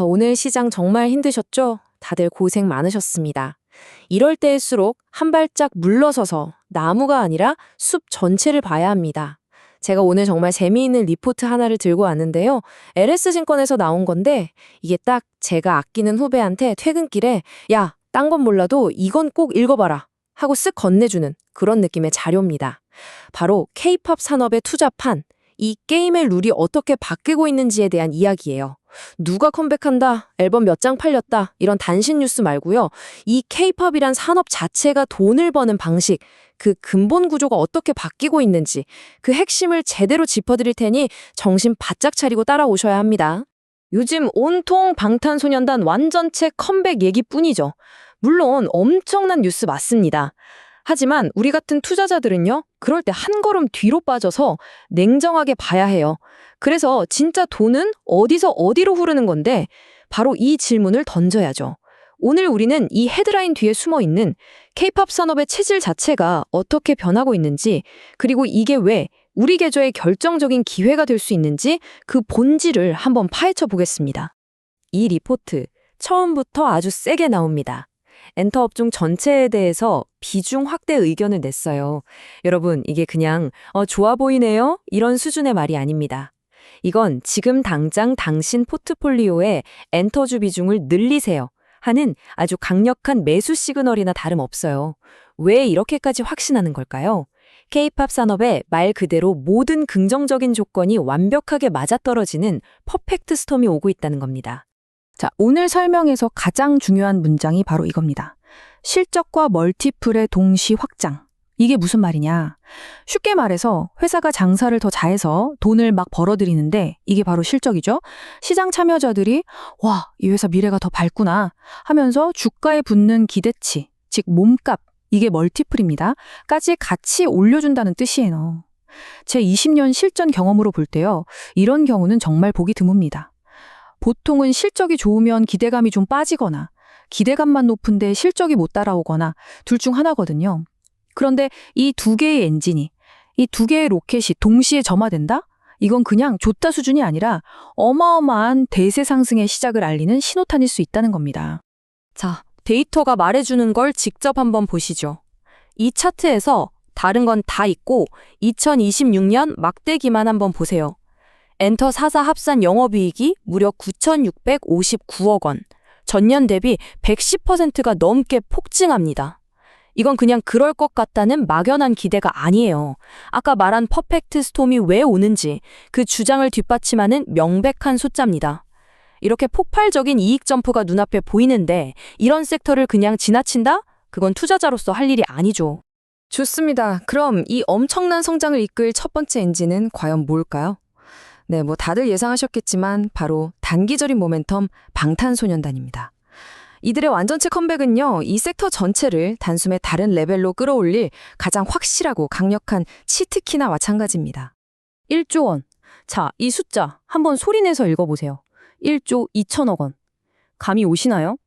오늘 시장 정말 힘드셨죠? 다들 고생 많으셨습니다. 이럴 때일수록 한 발짝 물러서서 나무가 아니라 숲 전체를 봐야 합니다. 제가 오늘 정말 재미있는 리포트 하나를 들고 왔는데요. LS증권에서 나온 건데 이게 딱 제가 아끼는 후배한테 퇴근길에 야, 딴 건 몰라도 이건 꼭 읽어봐라 하고 쓱 건네주는 그런 느낌의 자료입니다. 바로 K-팝 산업의 투자판, 이 게임의 룰이 어떻게 바뀌고 있는지에 대한 이야기예요. 누가 컴백한다, 앨범 몇 장 팔렸다, 이런 단신 뉴스 말고요. 이 K-팝이란 산업 자체가 돈을 버는 방식, 그 근본 구조가 어떻게 바뀌고 있는지 그 핵심을 제대로 짚어드릴 테니 정신 바짝 차리고 따라오셔야 합니다. 요즘 온통 방탄소년단 완전체 컴백 얘기뿐이죠. 물론 엄청난 뉴스 맞습니다. 하지만 우리 같은 투자자들은요, 그럴 때 한 걸음 뒤로 빠져서 냉정하게 봐야 해요. 그래서 진짜 돈은 어디서 어디로 흐르는 건데 바로 이 질문을 던져야죠. 오늘 우리는 이 헤드라인 뒤에 숨어 있는 K-팝 산업의 체질 자체가 어떻게 변하고 있는지, 그리고 이게 왜 우리 계좌의 결정적인 기회가 될 수 있는지 그 본질을 한번 파헤쳐 보겠습니다. 이 리포트 처음부터 아주 세게 나옵니다. 엔터업종 전체에 대해서 비중 확대 의견을 냈어요. 여러분, 이게 그냥 좋아 보이네요? 이런 수준의 말이 아닙니다. 이건 지금 당장 당신 포트폴리오에 엔터주 비중을 늘리세요 하는 아주 강력한 매수 시그널이나 다름없어요. 왜 이렇게까지 확신하는 걸까요? K-팝 산업에 말 그대로 모든 긍정적인 조건이 완벽하게 맞아떨어지는 퍼펙트 스톰이 오고 있다는 겁니다. 자, 오늘 설명에서 가장 중요한 문장이 바로 이겁니다. 실적과 멀티플의 동시 확장. 이게 무슨 말이냐? 쉽게 말해서 회사가 장사를 더 잘해서 돈을 막 벌어들이는데 이게 바로 실적이죠. 시장 참여자들이 와, 이 회사 미래가 더 밝구나 하면서 주가에 붙는 기대치, 즉 몸값, 이게 멀티플입니다. 까지 같이 올려준다는 뜻이에요. 제 20년 실전 경험으로 볼 때요. 이런 경우는 정말 보기 드뭅니다. 보통은 실적이 좋으면 기대감이 좀 빠지거나 기대감만 높은데 실적이 못 따라오거나 둘 중 하나거든요. 그런데 이 두 개의 엔진이, 이 두 개의 로켓이 동시에 점화된다? 이건 그냥 좋다 수준이 아니라 어마어마한 대세 상승의 시작을 알리는 신호탄일 수 있다는 겁니다. 자, 데이터가 말해주는 걸 직접 한번 보시죠. 이 차트에서 다른 건 다 있고 2026년 막대기만 한번 보세요. 엔터 4사 합산 영업이익이 무려 9,659억 원, 전년 대비 110%가 넘게 폭증합니다. 이건 그냥 그럴 것 같다는 막연한 기대가 아니에요. 아까 말한 퍼펙트 스톰이 왜 오는지 그 주장을 뒷받침하는 명백한 숫자입니다. 이렇게 폭발적인 이익 점프가 눈앞에 보이는데 이런 섹터를 그냥 지나친다? 그건 투자자로서 할 일이 아니죠. 좋습니다. 그럼 이 엄청난 성장을 이끌 첫 번째 엔진은 과연 뭘까요? 네, 다들 예상하셨겠지만 바로 단기적인 모멘텀 방탄소년단입니다. 이들의 완전체 컴백은요, 이 섹터 전체를 단숨에 다른 레벨로 끌어올릴 가장 확실하고 강력한 치트키나 마찬가지입니다. 1조 원. 자, 이 숫자 한번 소리내서 읽어보세요. 1조 2천억 원. 감이 오시나요?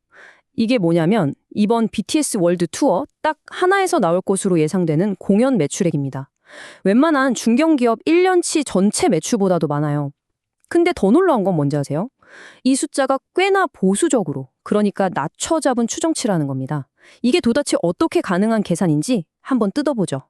이게 뭐냐면 이번 BTS 월드 투어 딱 하나에서 나올 것으로 예상되는 공연 매출액입니다. 웬만한 중견기업 1년치 전체 매출보다도 많아요. 근데 더 놀라운 건 뭔지 아세요? 이 숫자가 꽤나 보수적으로, 그러니까 낮춰 잡은 추정치라는 겁니다. 이게 도대체 어떻게 가능한 계산인지 한번 뜯어보죠.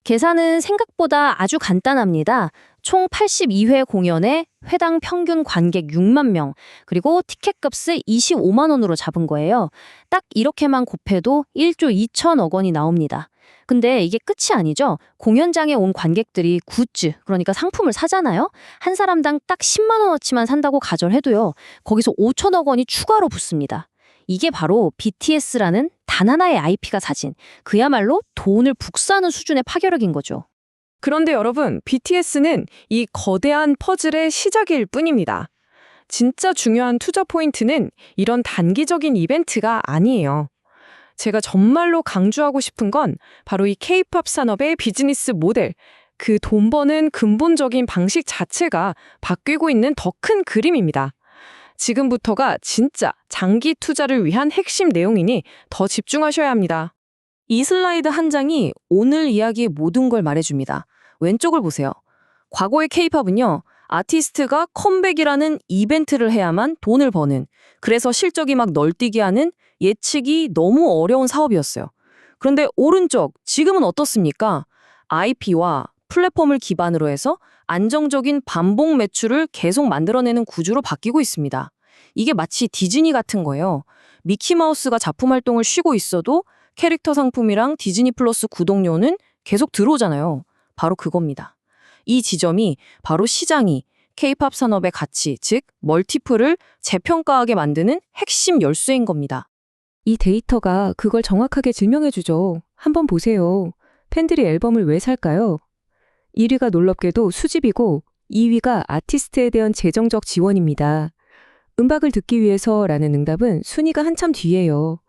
계산은 생각보다 아주 간단합니다. 총 82회 공연에 회당 평균 관객 6만 명, 그리고 티켓값을 25만 원으로 잡은 거예요. 딱 이렇게만 곱해도 1조 2천억 원이 나옵니다. 근데 이게 끝이 아니죠. 공연장에 온 관객들이 굿즈, 그러니까 상품을 사잖아요. 한 사람당 딱 10만 원어치만 산다고 가정해도요. 거기서 5천억 원이 추가로 붙습니다. 이게 바로 BTS라는 단 하나의 IP가 사진, 그야말로 돈을 북사하는 수준의 파괴력인 거죠. 그런데 여러분, BTS는 이 거대한 퍼즐의 시작일 뿐입니다. 진짜 중요한 투자 포인트는 이런 단기적인 이벤트가 아니에요. 제가 정말로 강조하고 싶은 건 바로 이 K-팝 산업의 비즈니스 모델, 그 돈 버는 근본적인 방식 자체가 바뀌고 있는 더 큰 그림입니다. 지금부터가 진짜 장기 투자를 위한 핵심 내용이니 더 집중하셔야 합니다. 이 슬라이드 한 장이 오늘 이야기의 모든 걸 말해줍니다. 왼쪽을 보세요. 과거의 K-팝은요, 아티스트가 컴백이라는 이벤트를 해야만 돈을 버는, 그래서 실적이 막 널뛰게 하는 예측이 너무 어려운 사업이었어요. 그런데 오른쪽, 지금은 어떻습니까? IP와 플랫폼을 기반으로 해서 안정적인 반복 매출을 계속 만들어내는 구조로 바뀌고 있습니다. 이게 마치 디즈니 같은 거예요. 미키마우스가 작품 활동을 쉬고 있어도 캐릭터 상품이랑 디즈니 플러스 구독료는 계속 들어오잖아요. 바로 그겁니다. 이 지점이 바로 시장이 K-팝 산업의 가치, 즉 멀티플을 재평가하게 만드는 핵심 열쇠인 겁니다. 이 데이터가 그걸 정확하게 증명해주죠. 한번 보세요. 팬들이 앨범을 왜 살까요? 1위가 놀랍게도 수집이고 2위가 아티스트에 대한 재정적 지원입니다. 음악을 듣기 위해서라는 응답은 순위가 한참 뒤예요.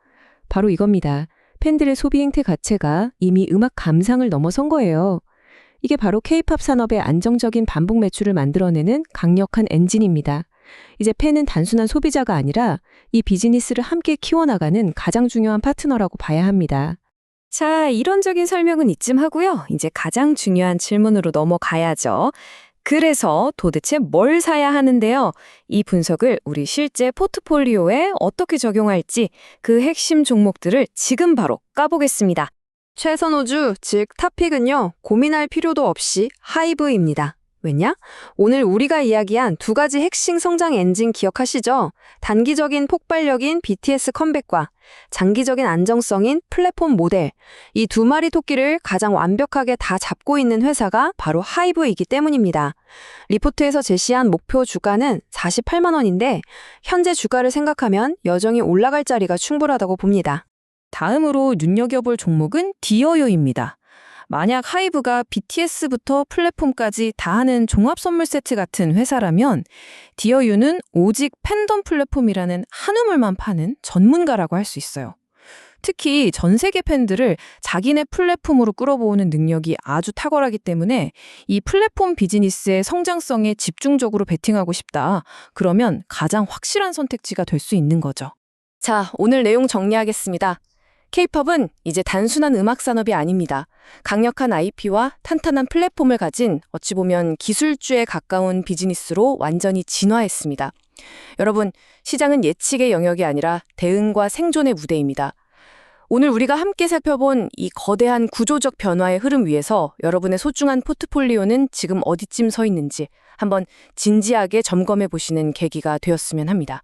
바로 이겁니다. 팬들의 소비 행태 가치가 이미 음악 감상을 넘어선 거예요. 이게 바로 K-팝 산업의 안정적인 반복 매출을 만들어내는 강력한 엔진입니다. 이제 팬은 단순한 소비자가 아니라 이 비즈니스를 함께 키워나가는 가장 중요한 파트너라고 봐야 합니다. 자, 이론적인 설명은 이쯤 하고요. 이제 가장 중요한 질문으로 넘어가야죠. 그래서 도대체 뭘 사야 하는데요? 이 분석을 우리 실제 포트폴리오에 어떻게 적용할지 그 핵심 종목들을 지금 바로 까보겠습니다. 최선 호주, 즉 탑픽은요, 고민할 필요도 없이 하이브입니다. 왜냐? 오늘 우리가 이야기한 두 가지 핵심 성장 엔진 기억하시죠? 단기적인 폭발력인 BTS 컴백과 장기적인 안정성인 플랫폼 모델. 이 두 마리 토끼를 가장 완벽하게 다 잡고 있는 회사가 바로 하이브이기 때문입니다. 리포트에서 제시한 목표 주가는 48만 원인데 현재 주가를 생각하면 여전히 올라갈 자리가 충분하다고 봅니다. 다음으로 눈여겨볼 종목은 디어요입니다. 만약 하이브가 BTS부터 플랫폼까지 다 하는 종합 선물 세트 같은 회사라면 디어유는 오직 팬덤 플랫폼이라는 한우물만 파는 전문가라고 할 수 있어요. 특히 전 세계 팬들을 자기네 플랫폼으로 끌어모으는 능력이 아주 탁월하기 때문에 이 플랫폼 비즈니스의 성장성에 집중적으로 베팅하고 싶다. 그러면 가장 확실한 선택지가 될 수 있는 거죠. 자, 오늘 내용 정리하겠습니다. K-팝은 이제 단순한 음악 산업이 아닙니다. 강력한 IP와 탄탄한 플랫폼을 가진 어찌 보면 기술주에 가까운 비즈니스로 완전히 진화했습니다. 여러분, 시장은 예측의 영역이 아니라 대응과 생존의 무대입니다. 오늘 우리가 함께 살펴본 이 거대한 구조적 변화의 흐름 위에서 여러분의 소중한 포트폴리오는 지금 어디쯤 서 있는지 한번 진지하게 점검해 보시는 계기가 되었으면 합니다.